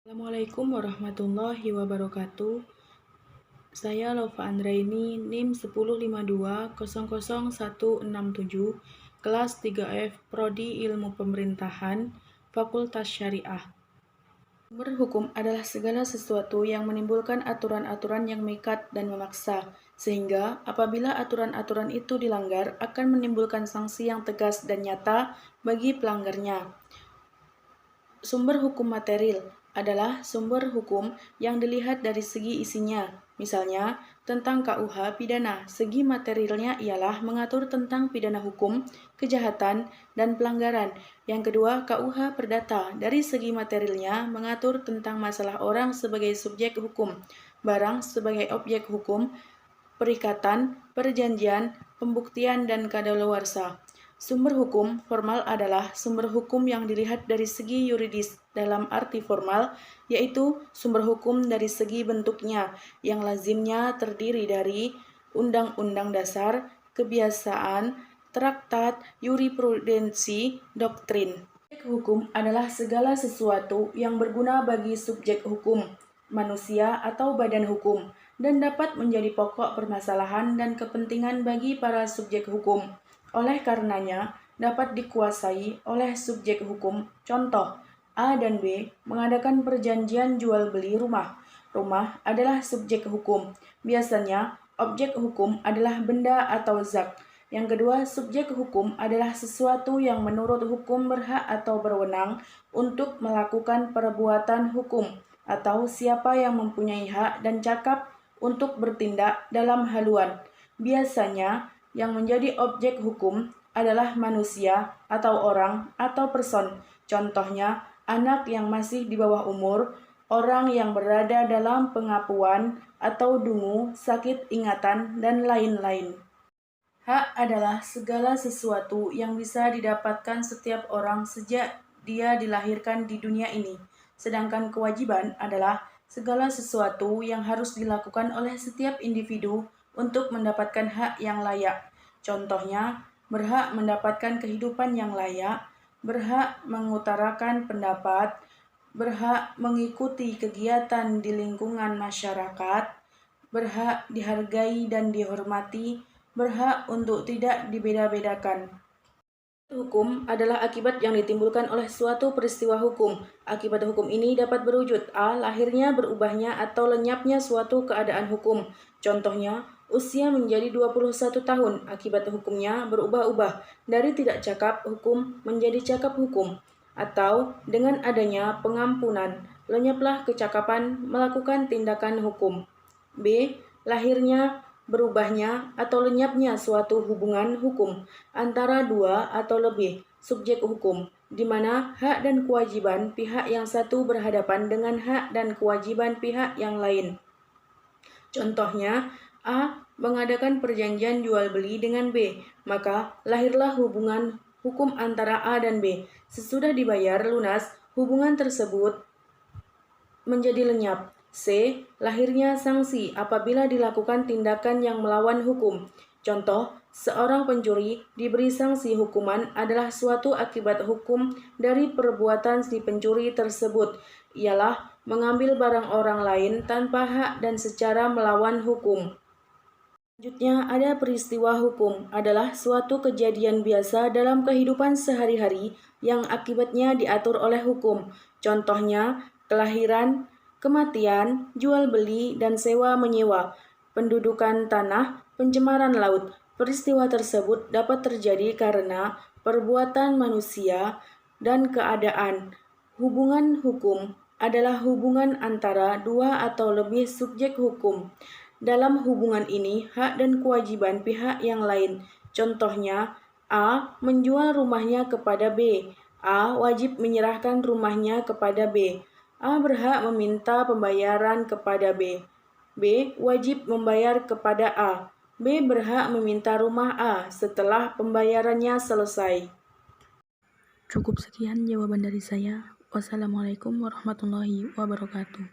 Assalamualaikum warahmatullahi wabarakatuh. Saya Lova Andraini, NIM 105200167, kelas 3F, Prodi Ilmu Pemerintahan, Fakultas Syariah. Sumber hukum adalah segala sesuatu yang menimbulkan aturan-aturan yang mengikat dan memaksa, sehingga apabila aturan-aturan itu dilanggar akan menimbulkan sanksi yang tegas dan nyata bagi pelanggarnya. Sumber hukum material adalah sumber hukum yang dilihat dari segi isinya. Misalnya, tentang KUH pidana, segi materialnya ialah mengatur tentang pidana hukum, kejahatan, dan pelanggaran. Yang kedua, KUH perdata, dari segi materialnya mengatur tentang masalah orang sebagai subjek hukum, barang sebagai objek hukum, perikatan, perjanjian, pembuktian, dan kadaluarsa. Sumber hukum formal adalah sumber hukum yang dilihat dari segi yuridis dalam arti formal, yaitu sumber hukum dari segi bentuknya, yang lazimnya terdiri dari undang-undang dasar, kebiasaan, traktat, yurisprudensi, doktrin. Subjek hukum adalah segala sesuatu yang berguna bagi subjek hukum, manusia atau badan hukum, dan dapat menjadi pokok permasalahan dan kepentingan bagi para subjek hukum. Oleh karenanya, dapat dikuasai oleh subjek hukum. Contoh, A dan B mengadakan perjanjian jual beli rumah. Rumah adalah subjek hukum. Biasanya, objek hukum adalah benda atau zat. Yang kedua, subjek hukum adalah sesuatu yang menurut hukum berhak atau berwenang untuk melakukan perbuatan hukum, atau siapa yang mempunyai hak dan cakap untuk bertindak dalam haluan. Biasanya, yang menjadi objek hukum adalah manusia atau orang atau person. Contohnya, anak yang masih di bawah umur, orang yang berada dalam pengakuan atau dungu, sakit ingatan, dan lain-lain. Hak adalah segala sesuatu yang bisa didapatkan setiap orang sejak dia dilahirkan di dunia ini. Sedangkan kewajiban adalah segala sesuatu yang harus dilakukan oleh setiap individu untuk mendapatkan hak yang layak. Contohnya, berhak mendapatkan kehidupan yang layak, berhak mengutarakan pendapat, berhak mengikuti kegiatan di lingkungan masyarakat, berhak dihargai dan dihormati, berhak untuk tidak dibeda-bedakan. Hukum adalah akibat yang ditimbulkan oleh suatu peristiwa hukum. Akibat hukum ini dapat berwujud A. Lahirnya, berubahnya, atau lenyapnya suatu keadaan hukum. Contohnya, usia menjadi 21 tahun. Akibat hukumnya berubah-ubah dari tidak cakap hukum menjadi cakap hukum. Atau dengan adanya pengampunan, lenyaplah kecakapan melakukan tindakan hukum. B. Lahirnya, berubahnya, atau lenyapnya suatu hubungan hukum antara dua atau lebih subjek hukum, di mana hak dan kewajiban pihak yang satu berhadapan dengan hak dan kewajiban pihak yang lain. Contohnya, A mengadakan perjanjian jual beli dengan B, maka lahirlah hubungan hukum antara A dan B. Sesudah dibayar lunas, hubungan tersebut menjadi lenyap. C. Lahirnya sanksi apabila dilakukan tindakan yang melawan hukum. Contoh, seorang pencuri diberi sanksi hukuman adalah suatu akibat hukum dari perbuatan si pencuri tersebut, ialah mengambil barang orang lain tanpa hak dan secara melawan hukum. Selanjutnya, ada peristiwa hukum adalah suatu kejadian biasa dalam kehidupan sehari-hari yang akibatnya diatur oleh hukum. Contohnya, kelahiran, kematian, jual beli, dan sewa menyewa, pendudukan tanah, pencemaran laut. Peristiwa tersebut dapat terjadi karena perbuatan manusia dan keadaan. Hubungan hukum adalah hubungan antara dua atau lebih subjek hukum. Dalam hubungan ini, hak dan kewajiban pihak yang lain. Contohnya, A menjual rumahnya kepada B. A wajib menyerahkan rumahnya kepada B. A berhak meminta pembayaran kepada B. B wajib membayar kepada A. B berhak meminta rumah A setelah pembayarannya selesai. Cukup sekian jawaban dari saya. Wassalamualaikum warahmatullahi wabarakatuh.